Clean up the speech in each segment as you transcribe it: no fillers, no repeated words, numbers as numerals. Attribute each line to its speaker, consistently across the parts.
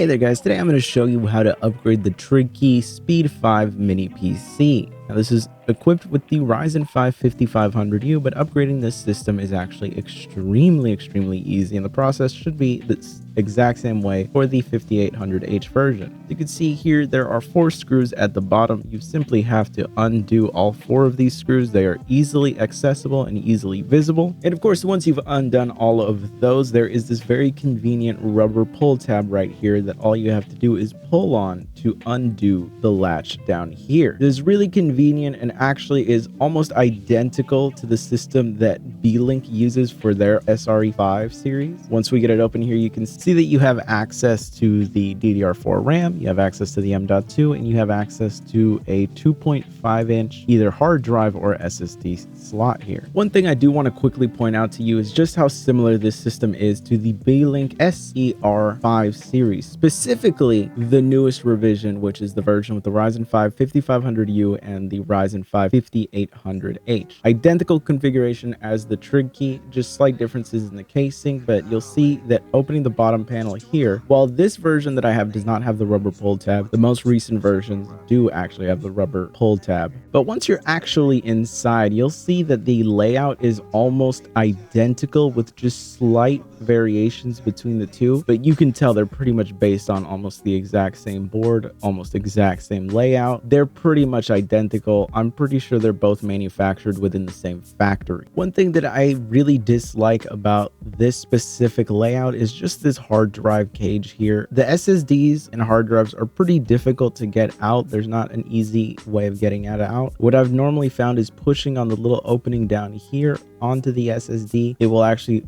Speaker 1: Hey there guys, today I'm going to show you how to upgrade the TRIGKEY Speed 5 mini PC. Now this is equipped with the Ryzen 5 5500U, but upgrading this system is actually extremely easy, and the process should be the exact same way for the 5800H version. You can see here there are 4 screws at the bottom. You simply have to undo all 4 of these screws. They are easily accessible and easily visible. And of course, once you've undone all of those, there is this very convenient rubber pull tab right here that all you have to do is pull on to undo the latch down here. It is really convenient and actually is almost identical to the system that B-Link uses for their SRE5 series. Once we get it open here, you can see that you have access to the DDR4 RAM, you have access to the M.2, and you have access to a 2.5-inch either hard drive or SSD slot here. One thing I do want to quickly point out to you is just how similar this system is to the B-Link SER5 series, specifically the newest revision, which is the version with the Ryzen 5 5500U and the Ryzen 5 5800H. Identical configuration as the TRIGKEY, just slight differences in the casing, but you'll see that opening the bottom panel here, while this version that I have does not have the rubber pull tab, the most recent versions do actually have the rubber pull tab. But once you're actually inside, you'll see that the layout is almost identical with just slight variations between the two, but you can tell they're pretty much based on almost the exact same board, almost exact same layout. They're pretty much identical. I'm pretty sure they're both manufactured within the same factory. One thing that I really dislike about this specific layout is just this hard drive cage here. The SSDs and hard drives are pretty difficult to get out. There's not an easy way of getting it out. What I've normally found is pushing on the little opening down here onto the SSD. It will actually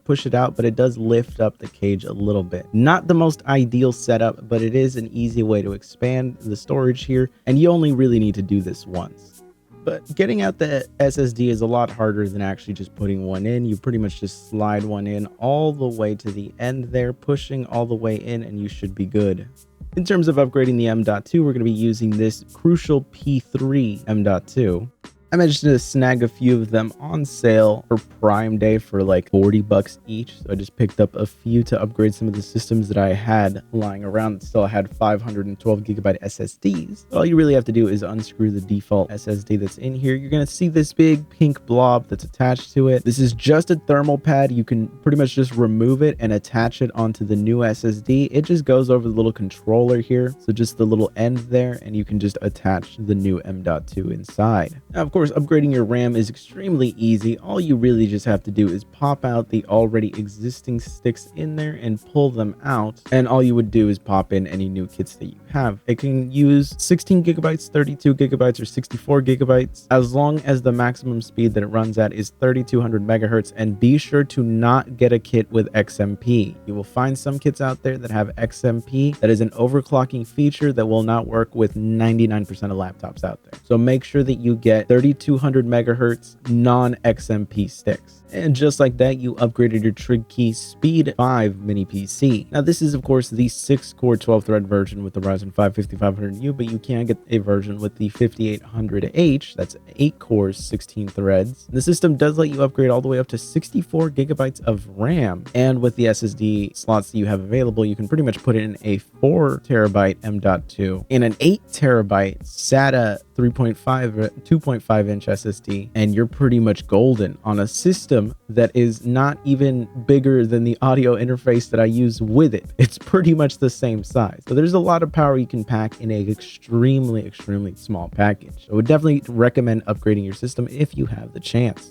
Speaker 1: push it out, but it does lift up the cage a little bit. Not the most ideal setup, but it is an easy way to expand the storage here, and you only really need to do this once. But getting out the SSD is a lot harder than actually just putting one in. You pretty much just slide one in all the way to the end there, pushing all the way in, and you should be good. In terms of upgrading the M.2, we're going to be using this Crucial P3 M.2. I managed to snag a few of them on sale for Prime Day for like 40 bucks each. So I just picked up a few to upgrade some of the systems that I had lying around. Still had 512 gigabyte SSDs. All you really have to do is unscrew the default SSD that's in here. You're going to see this big pink blob that's attached to it. This is just a thermal pad. You can pretty much just remove it and attach it onto the new SSD. It just goes over the little controller here. So just the little end there, and you can just attach the new M.2 inside. Now, of course, upgrading your RAM is extremely easy. All you really just have to do is pop out the already existing sticks in there and pull them out, and all you would do is pop in any new kits that you have. It can use 16 gigabytes, 32 gigabytes, or 64 gigabytes, as long as the maximum speed that it runs at is 3200 megahertz. And be sure to not get a kit with XMP. You will find some kits out there that have XMP. That is an overclocking feature that will not work with 99% of laptops out there. So make sure that you get 3200 megahertz non-XMP sticks. And just like that, you upgraded your TRIGKEY Speed 5 mini PC. Now this is of course the 6-core 12-thread version with the Ryzen 5 5500U, but you can get a version with the 5800H, that's 8 cores, 16 threads. The system does let you upgrade all the way up to 64 gigabytes of RAM, and with the SSD slots that you have available, you can pretty much put in a 4 terabyte M.2 and an 8 terabyte SATA 2.5-inch SSD, and you're pretty much golden on a system that is not even bigger than the audio interface that I use with it. It's pretty much the same size. So there's a lot of power you can pack in a extremely small package. I would definitely recommend upgrading your system if you have the chance.